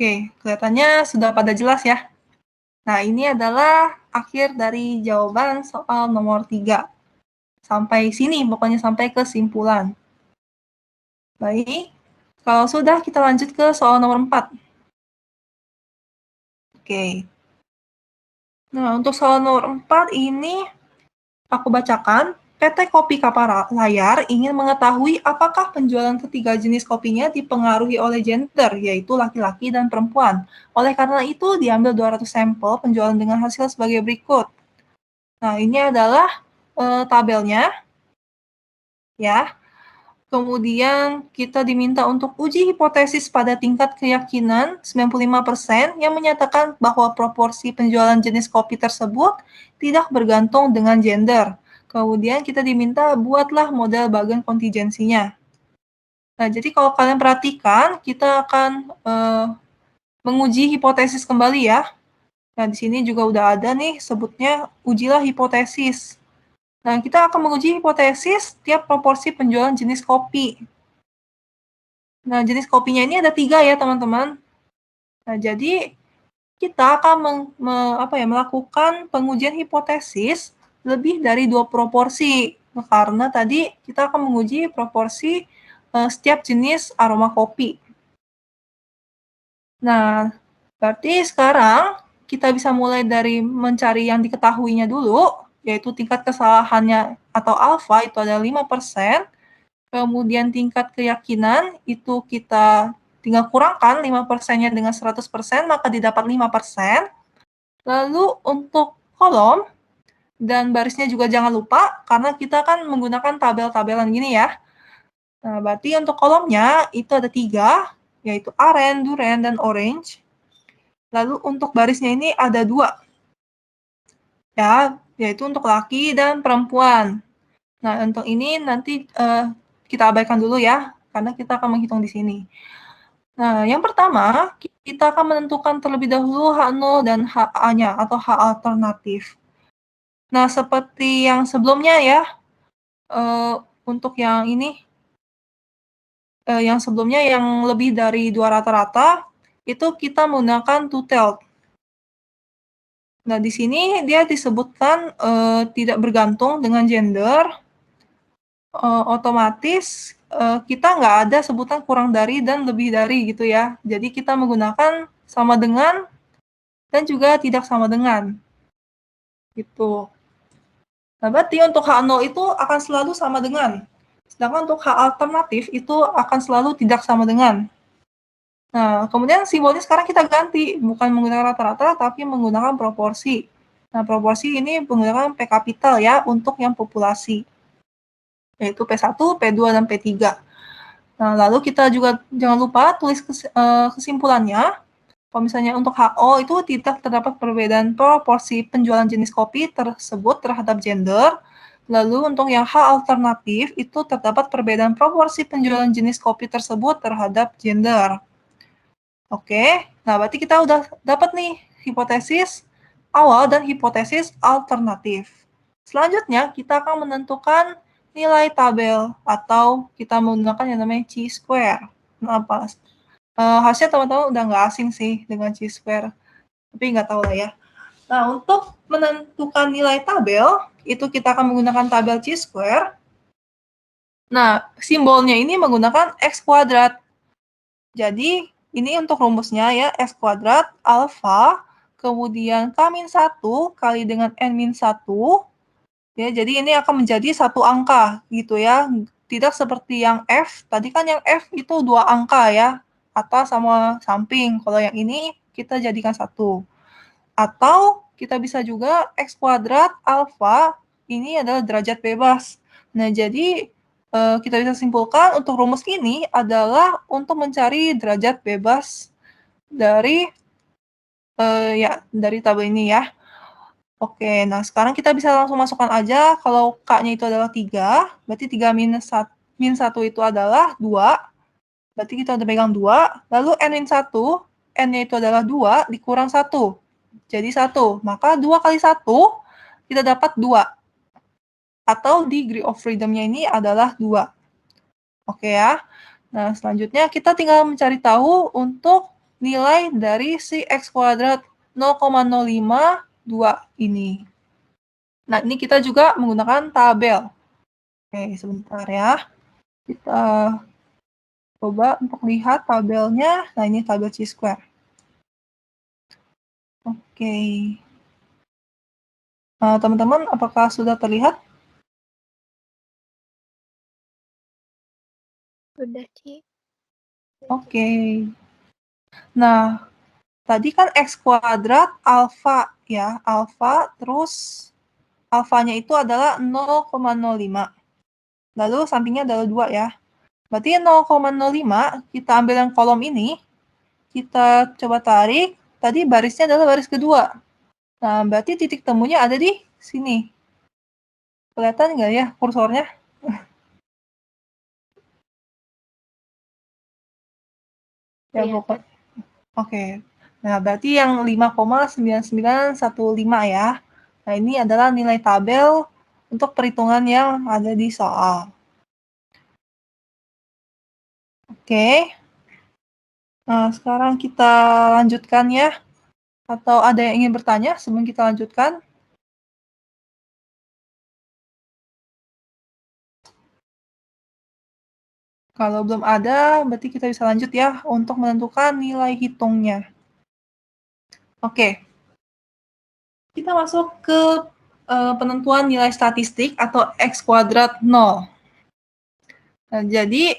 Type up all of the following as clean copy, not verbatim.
Oke, kelihatannya sudah pada jelas ya. Nah, ini adalah akhir dari jawaban soal nomor 3. Sampai sini, pokoknya sampai kesimpulan. Baik, kalau sudah kita lanjut ke soal nomor 4. Oke. Nah, untuk soal nomor 4 ini aku bacakan. PT Kopi Kapal Layar ingin mengetahui apakah penjualan ketiga jenis kopinya dipengaruhi oleh gender, yaitu laki-laki dan perempuan. Oleh karena itu, diambil 200 sampel penjualan dengan hasil sebagai berikut. Nah, ini adalah tabelnya, ya. Kemudian kita diminta untuk uji hipotesis pada tingkat keyakinan 95% yang menyatakan bahwa proporsi penjualan jenis kopi tersebut tidak bergantung dengan gender. Kemudian kita diminta buatlah model bagian kontingensinya. Nah, jadi kalau kalian perhatikan, kita akan menguji hipotesis kembali ya. Nah, di sini juga udah ada nih sebutnya ujilah hipotesis. Nah, kita akan menguji hipotesis tiap proporsi penjualan jenis kopi. Nah, jenis kopinya ini ada 3 ya, teman-teman. Nah, jadi kita akan melakukan pengujian hipotesis lebih dari 2 proporsi. Nah, karena tadi kita akan menguji proporsi setiap jenis aroma kopi. Nah, berarti sekarang kita bisa mulai dari mencari yang diketahuinya dulu, yaitu tingkat kesalahannya atau alfa itu ada 5%, kemudian tingkat keyakinan itu kita tinggal kurangkan 5%-nya dengan 100%, maka didapat 5%. Lalu untuk kolom dan barisnya juga jangan lupa, karena kita kan menggunakan tabel-tabelan gini ya. Nah, berarti untuk kolomnya itu ada 3, yaitu aren, duren, dan orange. Lalu untuk barisnya ini ada 2, ya, yaitu untuk laki dan perempuan. Nah, untuk ini nanti kita abaikan dulu ya, karena kita akan menghitung di sini. Nah, yang pertama, kita akan menentukan terlebih dahulu H0 dan HA-nya, atau H alternatif. Nah, seperti yang sebelumnya ya, untuk yang ini, yang sebelumnya yang lebih dari 2 rata-rata, itu kita menggunakan two-tailed. Nah, di sini dia disebutkan tidak bergantung dengan gender, otomatis kita nggak ada sebutan kurang dari dan lebih dari gitu ya. Jadi kita menggunakan sama dengan dan juga tidak sama dengan. Gitu. Nah, berarti untuk H0 itu akan selalu sama dengan. Sedangkan untuk H alternatif itu akan selalu tidak sama dengan. Nah, kemudian simbolnya sekarang kita ganti. Bukan menggunakan rata-rata, tapi menggunakan proporsi. Nah, proporsi ini menggunakan P kapital ya, untuk yang populasi. Yaitu P1, P2, dan P3. Nah, lalu kita juga jangan lupa tulis kesimpulannya. Kalau misalnya untuk HO itu tidak terdapat perbedaan proporsi penjualan jenis kopi tersebut terhadap gender. Lalu untuk yang H alternatif itu terdapat perbedaan proporsi penjualan jenis kopi tersebut terhadap gender. Oke, nah berarti kita udah dapat nih hipotesis awal dan hipotesis alternatif. Selanjutnya kita akan menentukan nilai tabel atau kita menggunakan yang namanya chi-square. Kenapa? Harusnya teman-teman udah nggak asing sih dengan chi-square, tapi nggak tahu lah ya. Nah, untuk menentukan nilai tabel, itu kita akan menggunakan tabel chi-square. Nah, simbolnya ini menggunakan x kuadrat. Jadi, ini untuk rumusnya ya, x kuadrat alfa, kemudian K-1 kali dengan N-1, ya, jadi ini akan menjadi satu angka gitu ya, tidak seperti yang F, tadi kan yang F itu 2 angka ya, atas sama samping, kalau yang ini kita jadikan 1. Atau kita bisa juga X kuadrat alfa, ini adalah derajat bebas. Nah, jadi kita bisa simpulkan untuk rumus ini adalah untuk mencari derajat bebas dari dari tabel ini ya. Oke, nah sekarang kita bisa langsung masukkan aja kalau K-nya itu adalah 3, berarti 3 min 1 itu adalah 2, berarti kita udah pegang 2, lalu N-1, N-nya itu adalah 2, dikurang 1, jadi 1, maka 2 kali 1, kita dapat 2, atau degree of freedom-nya ini adalah 2. Oke ya, nah selanjutnya kita tinggal mencari tahu untuk nilai dari si X kuadrat 0,052 ini. Nah, ini kita juga menggunakan tabel. Oke, sebentar ya. Kita coba untuk lihat tabelnya. Nah, ini tabel chi-square. Oke. Teman-teman, apakah sudah terlihat? Sudah, Ci. Oke. Nah, tadi kan X kuadrat alfa ya. Alfa, terus alfanya itu adalah 0,05. Lalu sampingnya adalah 2 ya. Berarti 0,05 kita ambil yang kolom ini, kita coba tarik, tadi barisnya adalah baris kedua. Nah, berarti titik temunya ada di sini. Kelihatan nggak ya kursornya? Ya, pokoknya. Oke. Nah, berarti yang 5,9915 ya. Nah, ini adalah nilai tabel untuk perhitungan yang ada di soal. Oke. Nah, sekarang kita lanjutkan ya. Atau ada yang ingin bertanya sebelum kita lanjutkan? Kalau belum ada, berarti kita bisa lanjut ya untuk menentukan nilai hitungnya. Oke. Kita masuk ke penentuan nilai statistik atau X kuadrat 0. Nah, jadi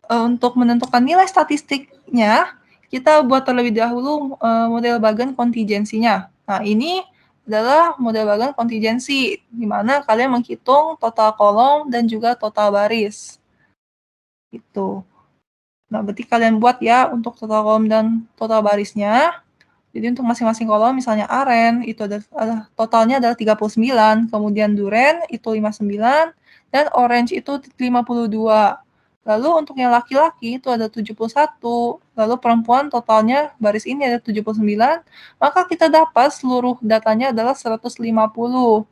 untuk menentukan nilai statistiknya, kita buat terlebih dahulu model bagan kontingensinya. Nah, ini adalah model bagan kontingensi, di mana kalian menghitung total kolom dan juga total baris. Gitu. Nah, berarti kalian buat ya untuk total kolom dan total barisnya. Jadi untuk masing-masing kolom, misalnya aren, itu ada totalnya adalah 39, kemudian duren itu 59, dan orange itu 52. Lalu untuk yang laki-laki itu ada 71, lalu perempuan totalnya baris ini ada 79, maka kita dapat seluruh datanya adalah 150.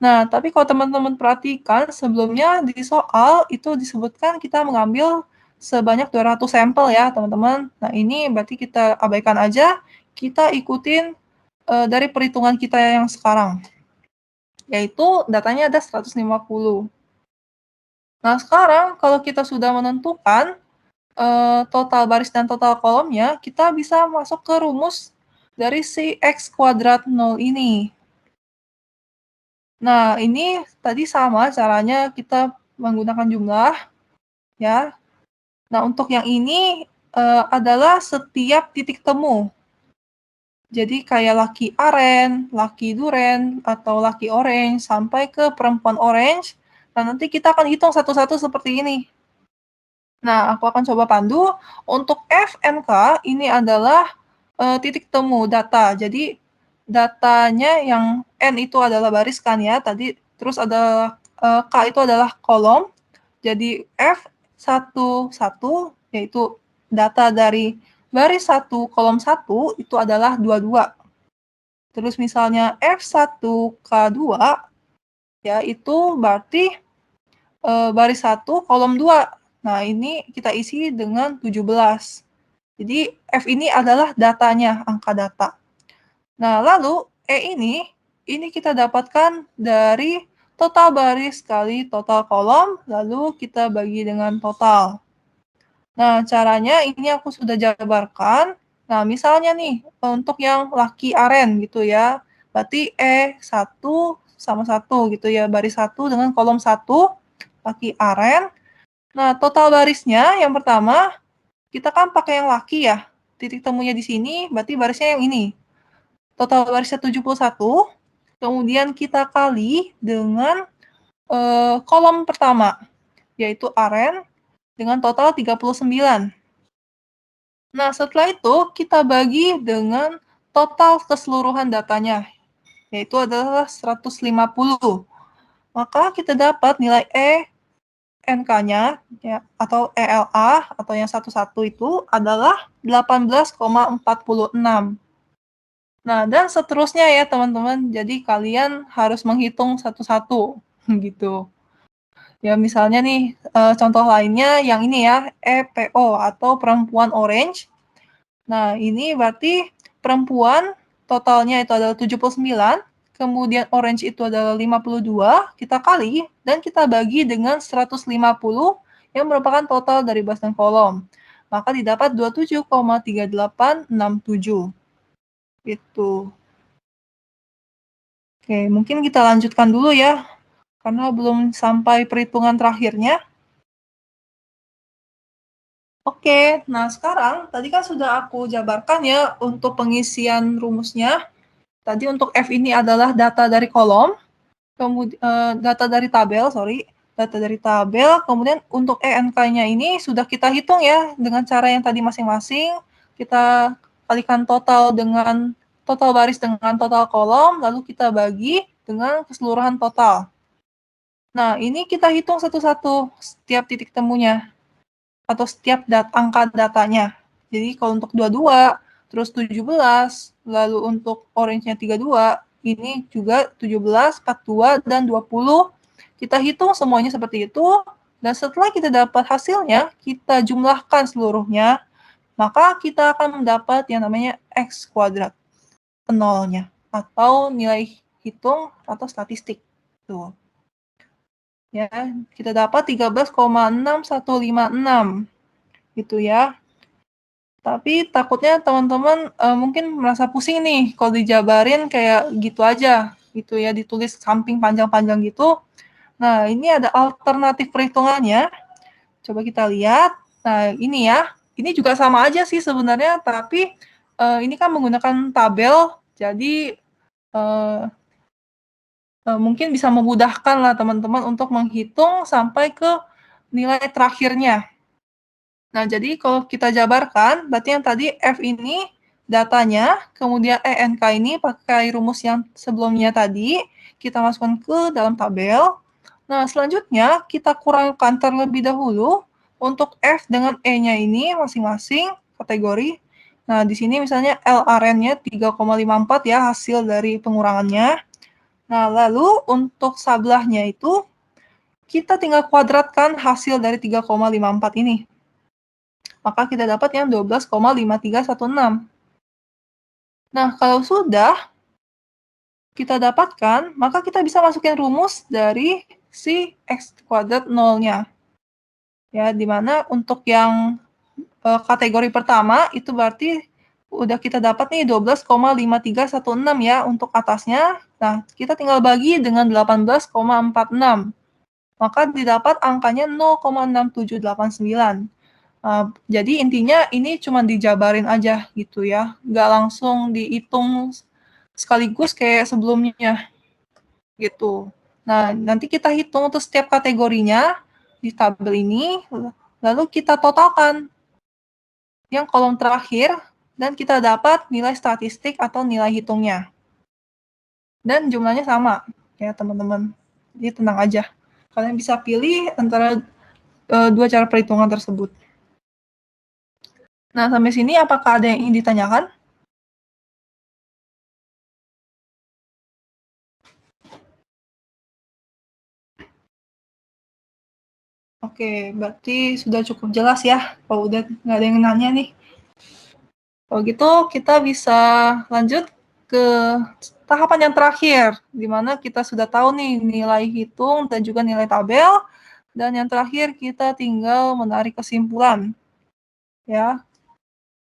Nah, tapi kalau teman-teman perhatikan, sebelumnya di soal itu disebutkan kita mengambil sebanyak 200 sampel ya, teman-teman. Nah, ini berarti kita abaikan aja, kita ikutin dari perhitungan kita yang sekarang, yaitu datanya ada 150. Nah, sekarang kalau kita sudah menentukan total baris dan total kolomnya, kita bisa masuk ke rumus dari si X kuadrat 0 ini. Nah, ini tadi sama caranya kita menggunakan jumlah, ya. Nah, untuk yang ini adalah setiap titik temu. Jadi kayak laki aren, laki duren, atau laki orange, sampai ke perempuan orange. Nah, nanti kita akan hitung satu-satu seperti ini. Nah, aku akan coba pandu. Untuk FNK, ini adalah titik temu data. Jadi, datanya yang N itu adalah baris kan ya, tadi. Terus ada K itu adalah kolom. Jadi, F11, yaitu data dari baris 1, kolom 1, itu adalah 22. Terus misalnya F1K2, ya itu berarti baris 1, kolom 2. Nah, ini kita isi dengan 17. Jadi, F ini adalah datanya, angka data. Nah, lalu E ini kita dapatkan dari total baris kali total kolom, lalu kita bagi dengan total. Nah, caranya ini aku sudah jabarkan. Nah, misalnya nih, untuk yang laki aren gitu ya, berarti E1 sama 1 gitu ya, baris 1 dengan kolom 1, laki aren. Nah, total barisnya yang pertama, kita kan pakai yang laki ya, titik temunya di sini, berarti barisnya yang ini. Total barisnya 71, kemudian kita kali dengan kolom pertama, yaitu aren, dengan total 39. Nah, setelah itu kita bagi dengan total keseluruhan datanya, yaitu adalah 150. Maka kita dapat nilai NK-nya, ya, atau ELA, atau yang 11 itu adalah 18,46. Nah, dan seterusnya ya teman-teman, jadi kalian harus menghitung satu-satu, gitu. Ya, misalnya nih, contoh lainnya yang ini ya, EPO atau perempuan orange. Nah, ini berarti perempuan totalnya itu adalah 79, kemudian orange itu adalah 52, kita kali, dan kita bagi dengan 150 yang merupakan total dari bas dan kolom. Maka didapat 27,3867. Gitu. Oke, mungkin kita lanjutkan dulu ya, karena belum sampai perhitungan terakhirnya. Oke, nah sekarang tadi kan sudah aku jabarkan ya untuk pengisian rumusnya. Tadi untuk F ini adalah data dari kolom, kemudian data dari tabel, data dari tabel. Kemudian untuk ENK-nya ini sudah kita hitung ya dengan cara yang tadi masing-masing. Kita kalikan total dengan total baris dengan total kolom, lalu kita bagi dengan keseluruhan total. Nah, ini kita hitung satu-satu setiap titik temunya atau setiap angka datanya. Jadi kalau untuk 22, terus 17, lalu untuk orange-nya 32, ini juga 17, 42, dan 20. Kita hitung semuanya seperti itu, dan setelah kita dapat hasilnya, kita jumlahkan seluruhnya, maka kita akan mendapat yang namanya X kuadrat, nolnya, atau nilai hitung atau statistik. Tuh. Ya, kita dapat 13,6156 gitu ya. Tapi takutnya teman-teman mungkin merasa pusing nih kalau dijabarin kayak gitu aja gitu ya, ditulis samping panjang-panjang gitu. Nah, ini ada alternatif perhitungannya. Coba kita lihat. Nah, ini ya. Ini juga sama aja sih sebenarnya, tapi ini kan menggunakan tabel, jadi mungkin bisa memudahkan lah teman-teman untuk menghitung sampai ke nilai terakhirnya. Nah, jadi kalau kita jabarkan, berarti yang tadi F ini datanya, kemudian ENK ini pakai rumus yang sebelumnya tadi, kita masukkan ke dalam tabel. Nah, selanjutnya kita kurangkan terlebih dahulu untuk F dengan E-nya ini masing-masing kategori. Nah, di sini misalnya LRN-nya 3,54 ya, hasil dari pengurangannya. Nah, lalu untuk sablahnya itu, kita tinggal kuadratkan hasil dari 3,54 ini. Maka kita dapat yang 12,5316. Nah, kalau sudah kita dapatkan, maka kita bisa masukin rumus dari si X kuadrat nolnya. Ya, dimana untuk yang kategori pertama, itu berarti udah kita dapat nih 12,5316 ya untuk atasnya. Nah, kita tinggal bagi dengan 18,46. Maka didapat angkanya 0,6789. Jadi intinya ini cuma dijabarin aja gitu ya, nggak langsung dihitung sekaligus kayak sebelumnya gitu. Nah, nanti kita hitung untuk setiap kategorinya di tabel ini, lalu kita totalkan yang kolom terakhir, dan kita dapat nilai statistik atau nilai hitungnya. Dan jumlahnya sama ya teman-teman. Jadi tenang aja. Kalian bisa pilih antara dua cara perhitungan tersebut. Nah, sampai sini apakah ada yang ingin ditanyakan? Oke, berarti sudah cukup jelas ya. Kalau udah nggak ada yang nanya nih. Kalau gitu kita bisa lanjut ke tahapan yang terakhir, di mana kita sudah tahu nih nilai hitung dan juga nilai tabel. Dan yang terakhir kita tinggal menarik kesimpulan. Ya.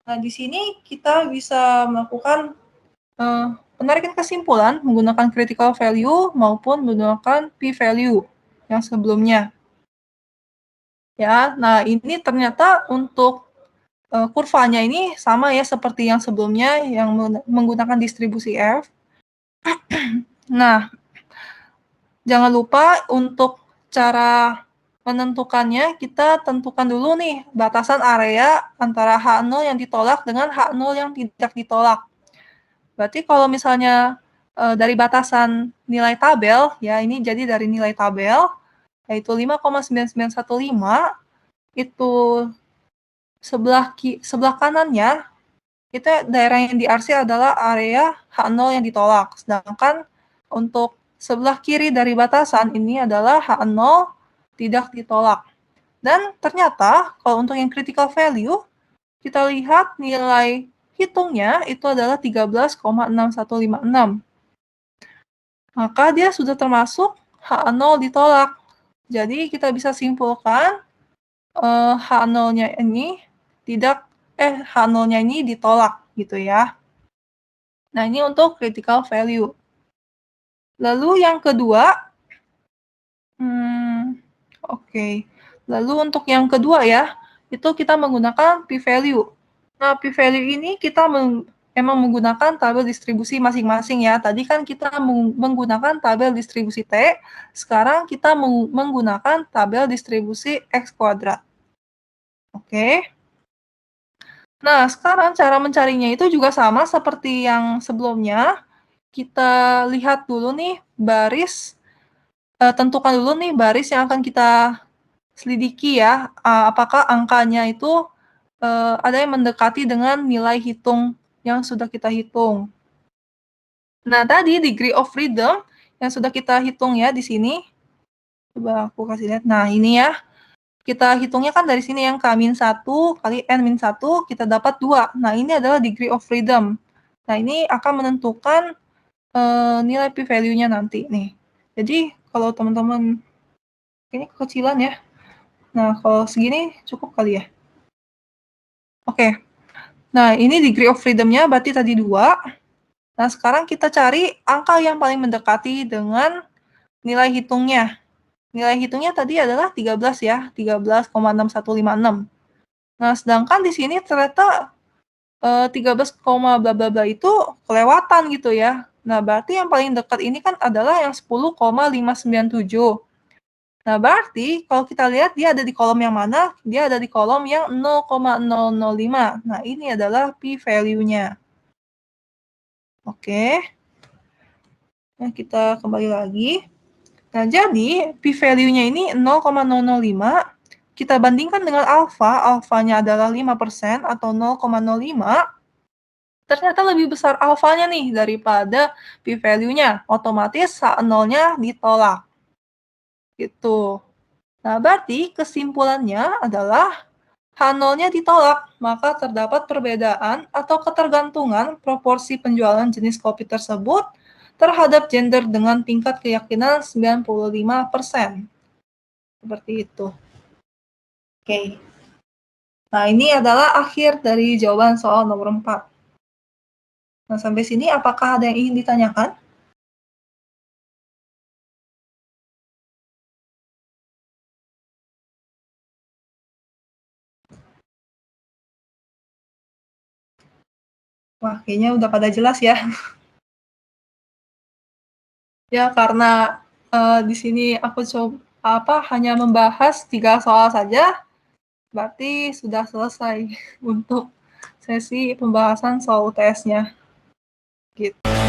Nah, di sini kita bisa melakukan penarikan kesimpulan menggunakan critical value maupun menggunakan p-value yang sebelumnya. Ya, nah ini ternyata untuk kurvanya ini sama ya seperti yang sebelumnya yang menggunakan distribusi F. Nah, jangan lupa untuk cara menentukannya, kita tentukan dulu nih batasan area antara H0 yang ditolak dengan H0 yang tidak ditolak. Berarti kalau misalnya dari batasan nilai tabel, ya ini jadi dari nilai tabel, yaitu 5,9915, itu sebelah kanannya, itu daerah yang di-RC adalah area H0 yang ditolak. Sedangkan untuk sebelah kiri dari batasan ini adalah H0 tidak ditolak. Dan ternyata kalau untuk yang critical value, kita lihat nilai hitungnya itu adalah 13,6156. Maka dia sudah termasuk H0 ditolak. Jadi kita bisa simpulkan H0-nya ini H0-nya ini ditolak gitu ya. Nah, ini untuk critical value. Lalu yang kedua, oke. Lalu untuk yang kedua ya, itu kita menggunakan p-value. Nah, p-value ini kita emang menggunakan tabel distribusi masing-masing ya. Tadi kan kita menggunakan tabel distribusi T, sekarang kita menggunakan tabel distribusi X kuadrat. Oke. Nah, sekarang cara mencarinya itu juga sama seperti yang sebelumnya. Kita lihat dulu nih baris, tentukan dulu nih baris yang akan kita selidiki ya, apakah angkanya itu ada yang mendekati dengan nilai hitung yang sudah kita hitung. Nah, tadi degree of freedom yang sudah kita hitung ya di sini. Coba aku kasih lihat. Nah, ini ya. Kita hitungnya kan dari sini yang K-1 kali N-1, kita dapat 2. Nah, ini adalah degree of freedom. Nah, ini akan menentukan nilai p-value-nya nanti nih. Jadi, kalau teman-teman ini kekecilan ya. Nah, kalau segini cukup kali ya. Oke. Nah, ini degree of freedom-nya berarti tadi 2. Nah, sekarang kita cari angka yang paling mendekati dengan nilai hitungnya. Nilai hitungnya tadi adalah 13 ya, 13,6156. Nah, sedangkan di sini ternyata 13, bla bla bla itu kelewatan gitu ya. Nah, berarti yang paling dekat ini kan adalah yang 10,597. Nah, berarti kalau kita lihat dia ada di kolom yang mana? Dia ada di kolom yang 0,005. Nah, ini adalah p-value-nya. Oke. Nah, kita kembali lagi. Nah, jadi p-value-nya ini 0,005. Kita bandingkan dengan alfa. Alfanya adalah 5% atau 0,05. Ternyata lebih besar alfanya nih daripada p-value-nya. Otomatis H0-nya ditolak. Gitu. Nah, berarti kesimpulannya adalah H0-nya ditolak, maka terdapat perbedaan atau ketergantungan proporsi penjualan jenis kopi tersebut terhadap gender dengan tingkat keyakinan 95%. Seperti itu. Oke. Nah, ini adalah akhir dari jawaban soal nomor 4. Nah, sampai sini apakah ada yang ingin ditanyakan? Wah, kayaknya udah pada jelas ya. Ya, karena di sini aku hanya membahas 3 soal saja, berarti sudah selesai untuk sesi pembahasan soal UTS-nya. Gitu.